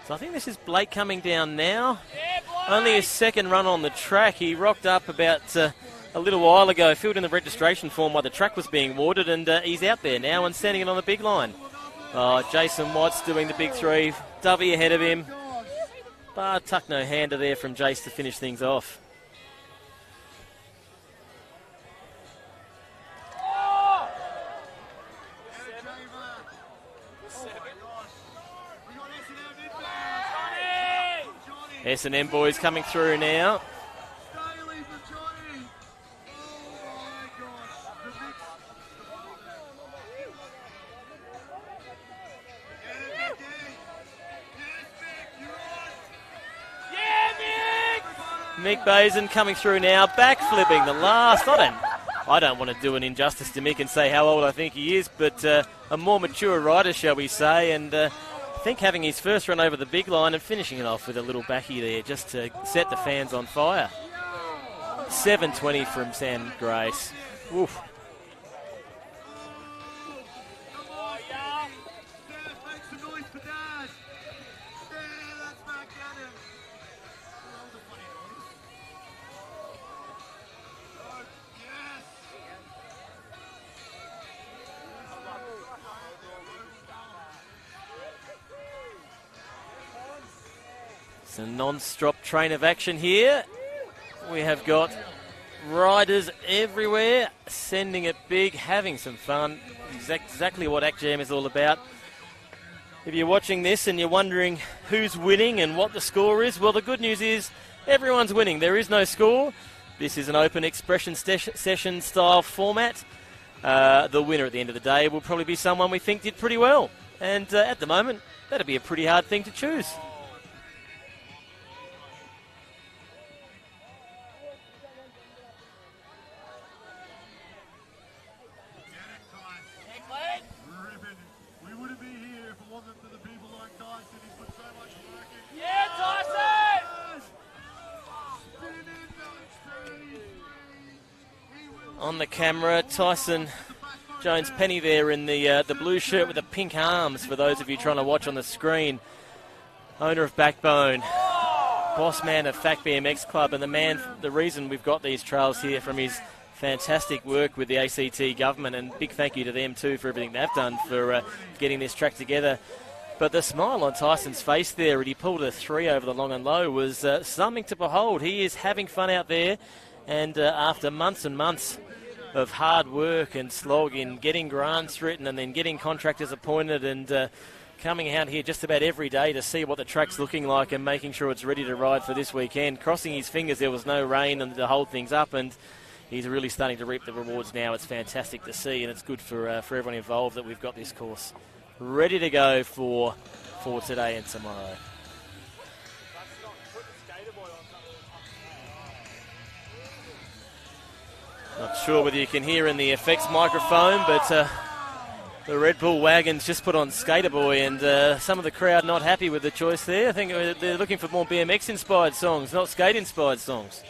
So I think this is Blake coming down now. Only his second run on the track. He rocked up about a little while ago, filled in the registration form while the track was being watered, and he's out there now and standing it on the big line. Jason Watts doing the big 3. Dovey ahead of him. Bar tuck no hander there from Jace to finish things off. S&M boys coming through now. Mick Bazin coming through now, backflipping the last. I don't want to do an injustice to Mick and say how old I think he is, but a more mature rider, shall we say, and I think having his first run over the big line and finishing it off with a little backie there just to set the fans on fire. 7:20 from Sam Grace. Oof. It's a non-stop train of action here. We have got riders everywhere, sending it big, having some fun. Exactly what Act Jam is all about. If you're watching this and you're wondering who's winning and what the score is, well, the good news is everyone's winning. There is no score. This is an open expression session style format. The winner at the end of the day will probably be someone we think did pretty well. And at the moment, that'd be a pretty hard thing to choose. On the camera, Tyson Jones-Penny there in the blue shirt with the pink arms, for those of you trying to watch on the screen. Owner of Backbone, boss man of FAC BMX Club, and the reason we've got these trails here from his fantastic work with the ACT government, and big thank you to them too for everything they've done for getting this track together. But the smile on Tyson's face there, and he pulled a 3 over the long and low, was something to behold. He is having fun out there, and after months and months of hard work and slog in getting grants written and then getting contractors appointed and coming out here just about every day to see what the track's looking like and making sure it's ready to ride for this weekend, crossing his fingers there was no rain and to hold things up, and he's really starting to reap the rewards now. It's fantastic to see, and it's good for everyone involved that we've got this course ready to go for today and tomorrow. Not sure whether you can hear in the effects microphone, but the Red Bull Wagons just put on Skater Boy, and some of the crowd not happy with the choice there. I think they're looking for more BMX-inspired songs, not skate-inspired songs.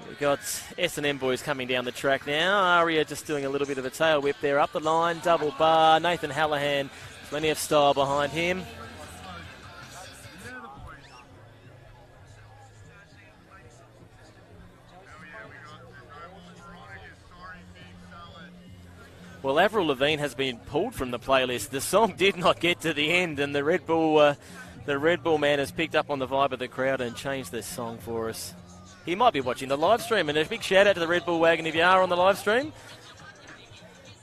We've got S&M boys coming down the track now. Aria just doing a little bit of a tail whip there up the line, double bar. Nathan Hallahan, plenty of style behind him. Well, Avril Lavigne has been pulled from the playlist. The song did not get to the end, and the Red Bull man has picked up on the vibe of the crowd and changed this song for us. He might be watching the live stream, and a big shout out to the Red Bull Wagon if you are on the live stream.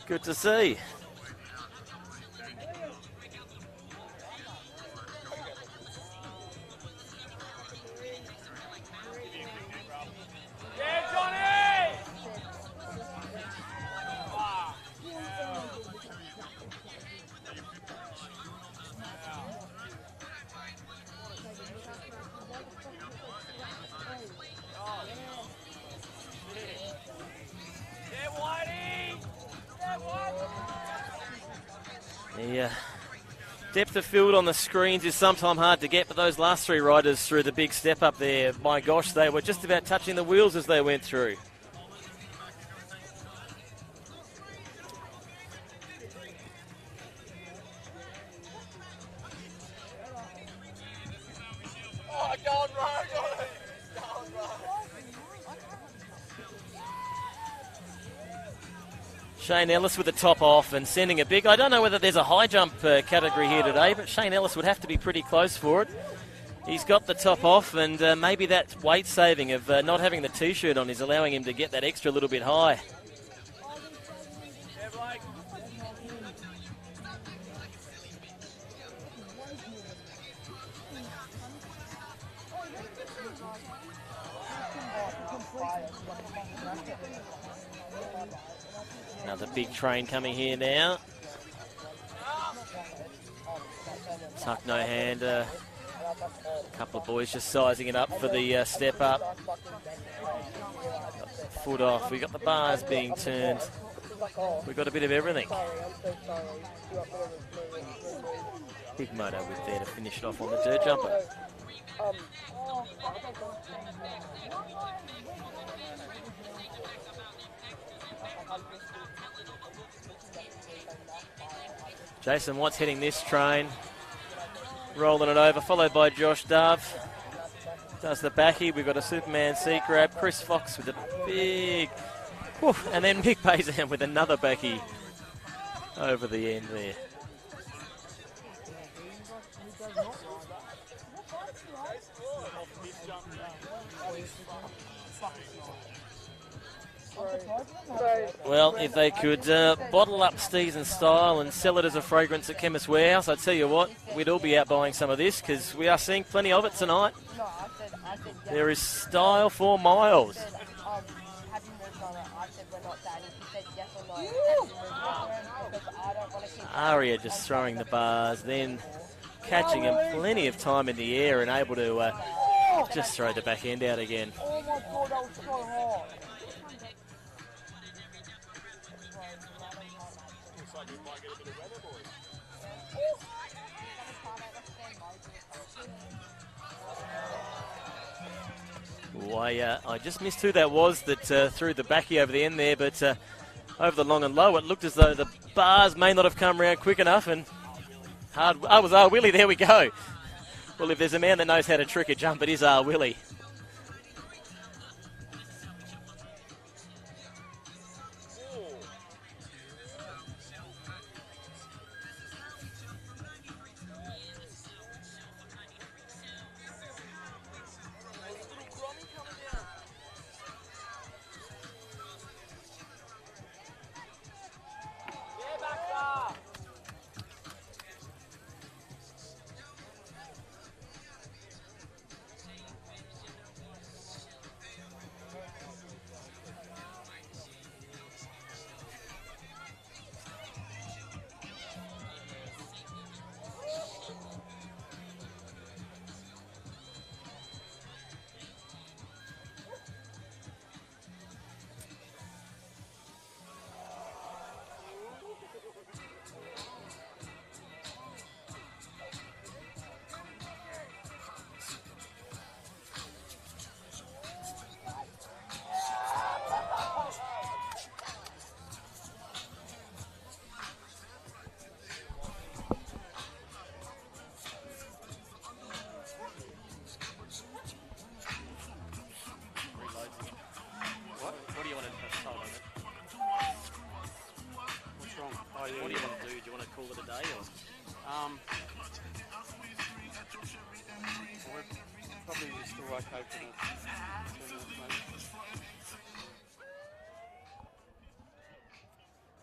Good to see. Depth of field on the screens is sometimes hard to get, but those last three riders through the big step up there, my gosh, they were just about touching the wheels as they went through. Shane Ellis with the top off and sending a big... I don't know whether there's a high jump category here today, but Shane Ellis would have to be pretty close for it. He's got the top off, and maybe that weight saving of not having the T-shirt on is allowing him to get that extra little bit high. Another big train coming here now. Tuck no hand. A couple of boys just sizing it up for the step up. Foot off. We got the bars being turned. We got a bit of everything. Big moto with there to finish it off on the dirt jumper. Jason Watts hitting this train, rolling it over, followed by Josh Dove. Does the backy. We've got a Superman seat grab. Chris Fox with a big... Whew, and then Mick Bazan with another backy over the end there. Well, if they could bottle up Steez and Style and sell it as a fragrance at Chemist Warehouse, I'd tell you what, we'd all be out buying some of this because we are seeing plenty of it tonight. There is style for miles. Aria just throwing the bars, then catching him plenty of time in the air and able to just throw the back end out again. Oh my God, that was so hard. I just missed who that was that threw the backy over the end there, but over the long and low, it looked as though the bars may not have come around quick enough, and hard. Oh, it was R. Willie. There we go. Well, if there's a man that knows how to trick a jump, it is R. Willie.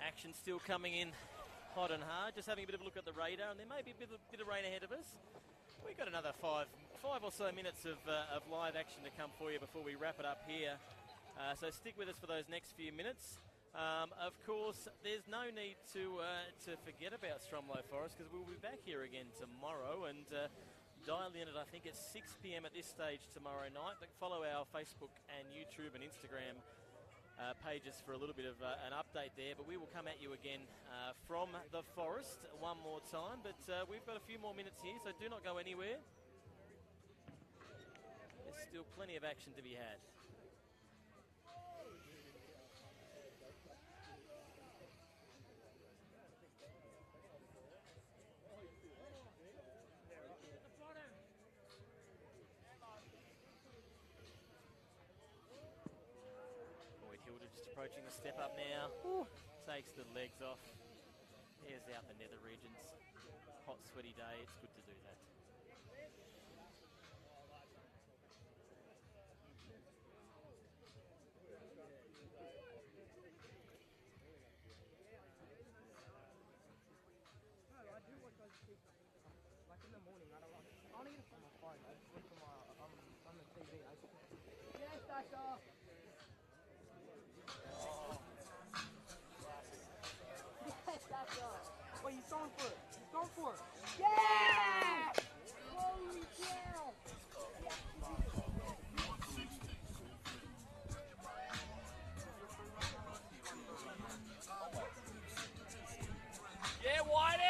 Action still coming in hot and hard. Just having a bit of a look at the radar, and there may be a bit of rain ahead of us. We've got another five or so minutes of live action to come for you before we wrap it up here. So stick with us for those next few minutes. Of course, there's no need to forget about Stromlo Forest because we'll be back here again tomorrow and dial in at I think it's 6 p.m. at this stage tomorrow night. But follow our Facebook and YouTube and Instagram pages for a little bit of an update there. But we will come at you again from the forest one more time. But we've got a few more minutes here, so do not go anywhere. There's still plenty of action to be had. Just approaching the step up now. Ooh, takes the legs off. Airs out the nether regions. Hot, sweaty day. It's good to do that. Like in the morning, I don't need it from my phone. I just look from on the TV. Yes, Sasha. Wait, he's going for it. He's going for it. Yeah! Holy cow! Yeah, Whitey!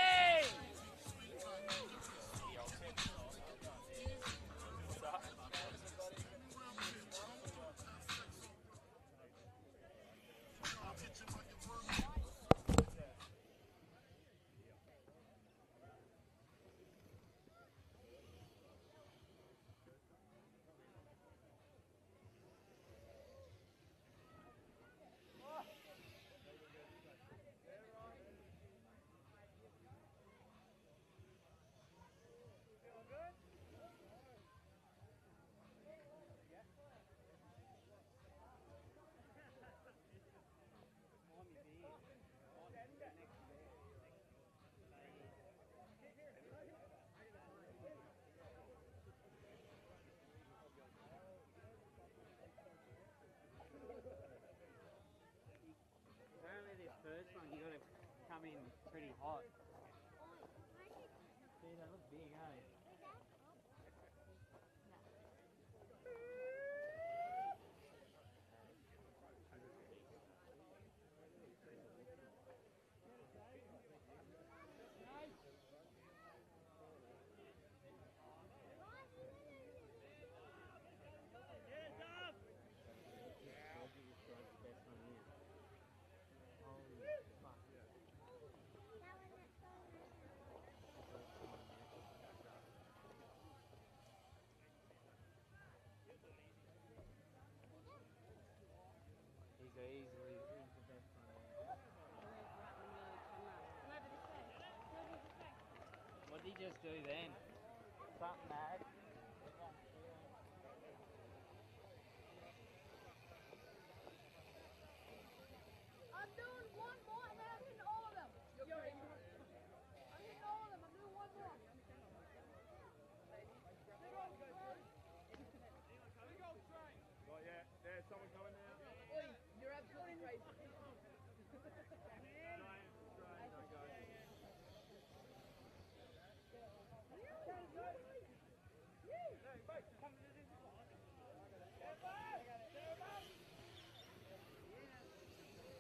First one, you got to come in pretty hot. See, they look big, eh? Easily the best one. What did he just do then? Something mad. I'm doing one more and then I'm hitting all of them. I'm hitting all of them. I'm doing one more. Well, yeah, there's someone coming now. You're absolutely crazy.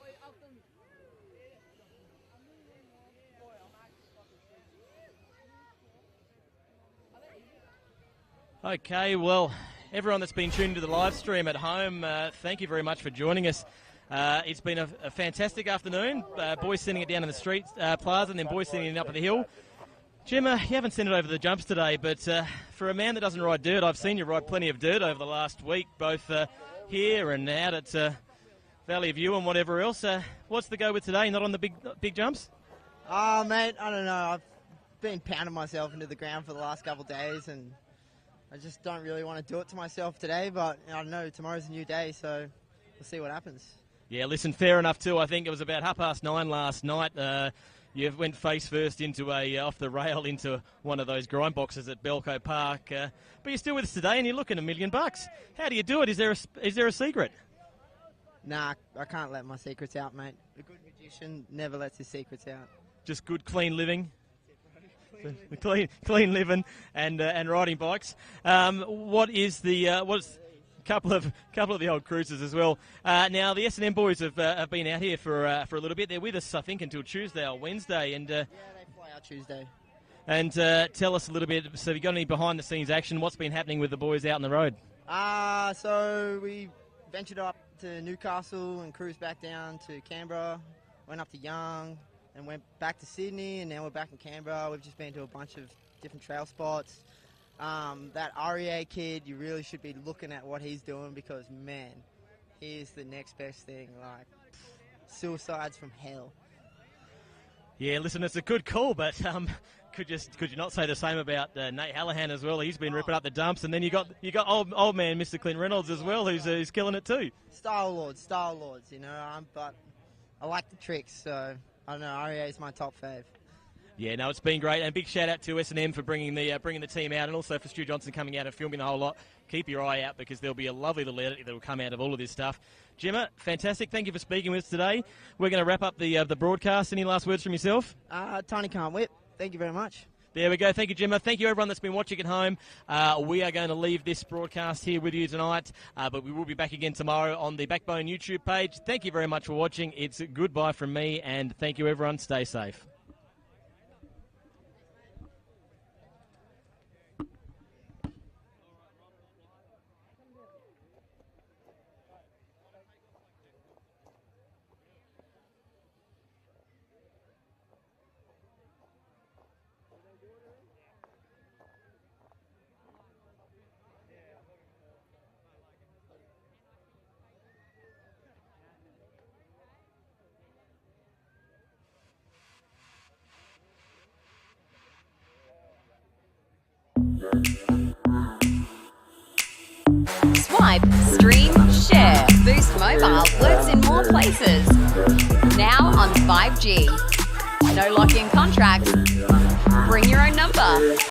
Wait, I'll film you. Boy, I'm actually fucking Okay, well, everyone that's been tuned to the live stream at home, thank you very much for joining us. It's been a fantastic afternoon. Boys sending it down in the street plaza and then boys sending it up at the hill. Gemma, you haven't sent it over the jumps today, but for a man that doesn't ride dirt, I've seen you ride plenty of dirt over the last week, both here and out at Valley View and whatever else. What's the go with today? Not on the big jumps? Oh, mate, I don't know. I've been pounding myself into the ground for the last couple of days, and I just don't really want to do it to myself today, but I don't know, tomorrow's a new day, so we'll see what happens. Yeah, listen, fair enough too. I think it was about 9:30 last night. You went face first into off the rail into one of those grind boxes at Belco Park. But you're still with us today, and you're looking $1 million. How do you do it? Is there a secret? Nah, I can't let my secrets out, mate. A good magician never lets his secrets out. Just good, clean living. Clean living and riding bikes. What's couple of the old cruisers as well. Now the S&M boys have been out here for a little bit. They're with us, I think, until Tuesday or Wednesday. And Yeah, they fly out Tuesday. and tell us a little bit. So, have you got any behind the scenes action? What's been happening with the boys out on the road? So we ventured up to Newcastle and cruised back down to Canberra, went up to Young, and went back to Sydney, and now we're back in Canberra. We've just been to a bunch of different trail spots. That REA kid, you really should be looking at what he's doing because, man, he is the next best thing. Like, suicides from hell. Yeah, listen, it's a good call, but could you not say the same about Nate Hallahan as well? He's been ripping up the dumps, and then you got old man Mr. Clint Reynolds as well, who's killing it too. Style lords, you know. But I like the tricks, so I don't know. REA is my top fave. Yeah, no, it's been great, and big shout out to S&M for bringing the team out, and also for Stu Johnson coming out and filming the whole lot. Keep your eye out because there'll be a lovely little edit that will come out of all of this stuff. Gemma, fantastic. Thank you for speaking with us today. We're going to wrap up the broadcast. Any last words from yourself? Tiny can't whip. Thank you very much. There we go. Thank you, Gemma. Thank you, everyone that's been watching at home. We are going to leave this broadcast here with you tonight, but we will be back again tomorrow on the Backbone YouTube page. Thank you very much for watching. It's goodbye from me, and thank you, everyone. Stay safe. Swipe, stream, share. Boost Mobile works in more places. Now on 5G. No lock-in contracts. Bring your own number.